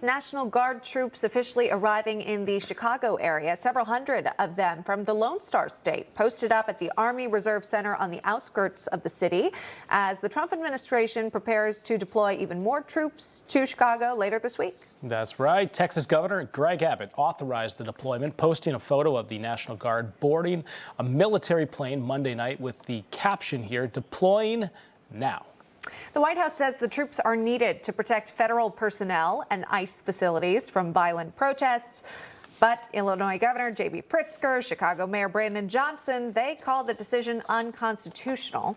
National Guard troops officially arriving in the Chicago area, several hundred of them from the Lone Star State, posted up at the Army Reserve Center on the outskirts of the city as the Trump administration prepares to deploy even more troops to Chicago later this week. That's right. Texas Governor Greg Abbott authorized the deployment, posting a photo of the National Guard boarding a military plane Monday night with the caption here, "Deploying now." The White House says the troops are needed to protect federal personnel and ICE facilities from violent protests. But Illinois Governor J.B. Pritzker, Chicago Mayor Brandon Johnson, they call the decision unconstitutional.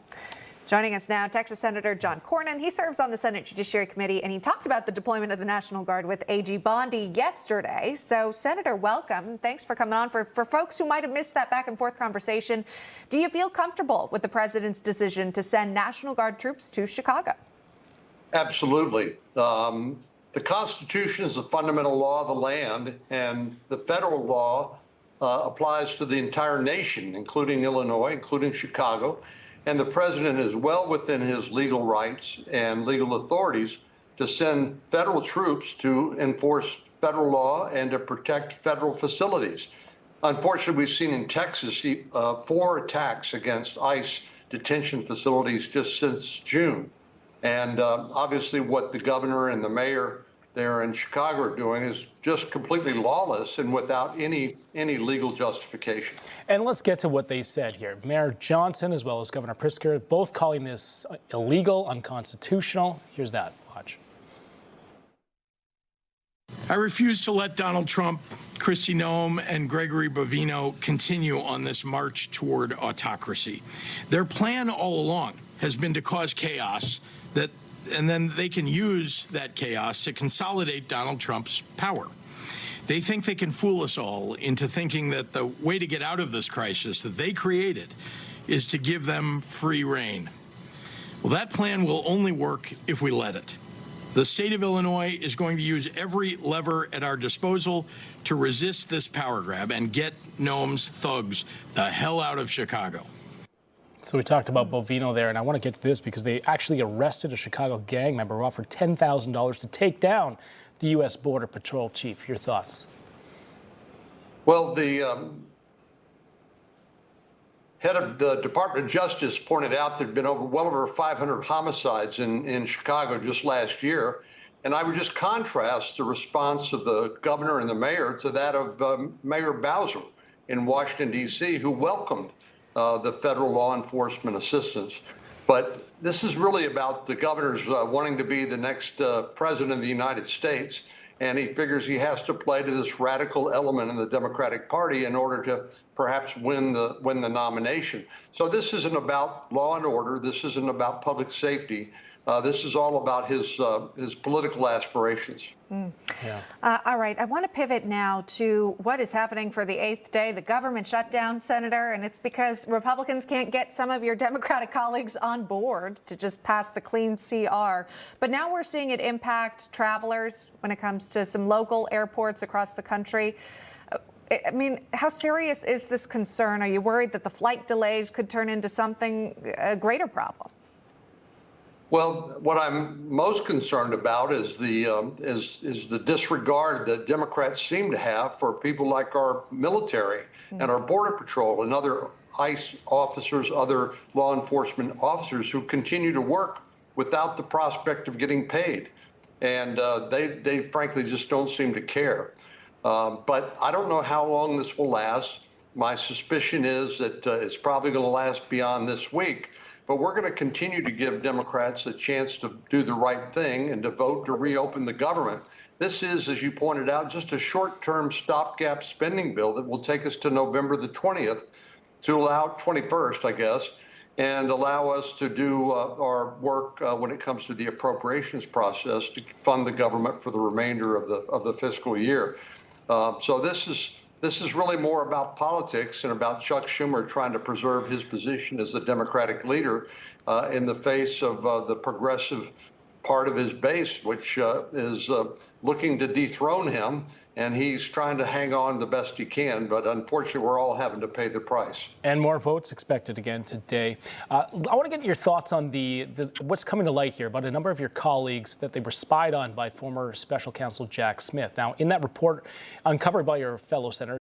Joining us now, Texas Senator John Cornyn. He serves on the Senate Judiciary Committee, and he talked about the deployment of the National Guard with AG Bondi yesterday. So, Senator, welcome. Thanks for coming on. For folks who might have missed that back and forth conversation, do you feel comfortable with the president's decision to send National Guard troops to Chicago? Absolutely. The Constitution is the fundamental law of the land, and the federal law applies to the entire nation, including Illinois, including Chicago. And the president is well within his legal rights and legal authorities to send federal troops to enforce federal law and to protect federal facilities. Unfortunately, we've seen in Texas 4 attacks against ICE detention facilities just since June. And obviously what the governor and the mayor there in Chicago are doing is just completely lawless and without any legal justification. And let's get to what they said here. Mayor Johnson, as well as Governor Pritzker, both calling this illegal, unconstitutional. Here's that. Watch. I refuse to let Donald Trump, Kristi Noem, and Gregory Bovino continue on this march toward autocracy. Their plan all along has been to cause chaos and then they can use that chaos to consolidate Donald Trump's power. They think they can fool us all into thinking that the way to get out of this crisis that they created is to give them free rein. Well, that plan will only work if we let it. The state of Illinois is going to use every lever at our disposal to resist this power grab and get Noem's thugs the hell out of Chicago. So we talked about Bovino there, and I want to get to this because they actually arrested a Chicago gang member who offered $10,000 to take down the U.S. Border Patrol chief. Your thoughts? Well, the head of the Department of Justice pointed out there had been well over 500 homicides in Chicago just last year. And I would just contrast the response of the governor and the mayor to that of Mayor Bowser in Washington, D.C., who welcomed the federal law enforcement assistance. But this is really about the governor's wanting to be the next president of the United States. And he figures he has to play to this radical element in the Democratic Party in order to perhaps win the nomination. So this isn't about law and order. This isn't about public safety. This is all about his political aspirations. Yeah. All right. I want to pivot now to what is happening for the 8th day, the government shutdown, Senator, and it's because Republicans can't get some of your Democratic colleagues on board to just pass the clean CR. But now we're seeing it impact travelers when it comes to some local airports across the country. I mean, how serious is this concern? Are you worried that the flight delays could turn into a greater problem? Well, what I'm most concerned about is the disregard that Democrats seem to have for people like our military and our Border Patrol and other ICE officers, other law enforcement officers who continue to work without the prospect of getting paid. And they frankly just don't seem to care. But I don't know how long this will last. My suspicion is that it's probably going to last beyond this week. But we're going to continue to give Democrats a chance to do the right thing and to vote to reopen the government. This is, as you pointed out, just a short-term stopgap spending bill that will take us to November the 20th to allow 21st, I guess, and allow us to do our work when it comes to the appropriations process to fund the government for the remainder of the fiscal year. So this is really more about politics and about Chuck Schumer trying to preserve his position as the Democratic leader in the face of the progressive part of his base, which is looking to dethrone him. And he's trying to hang on the best he can. But unfortunately, we're all having to pay the price. And more votes expected again today. I want to get your thoughts on what's coming to light here about a number of your colleagues that they were spied on by former special counsel Jack Smith. Now, in that report uncovered by your fellow senator,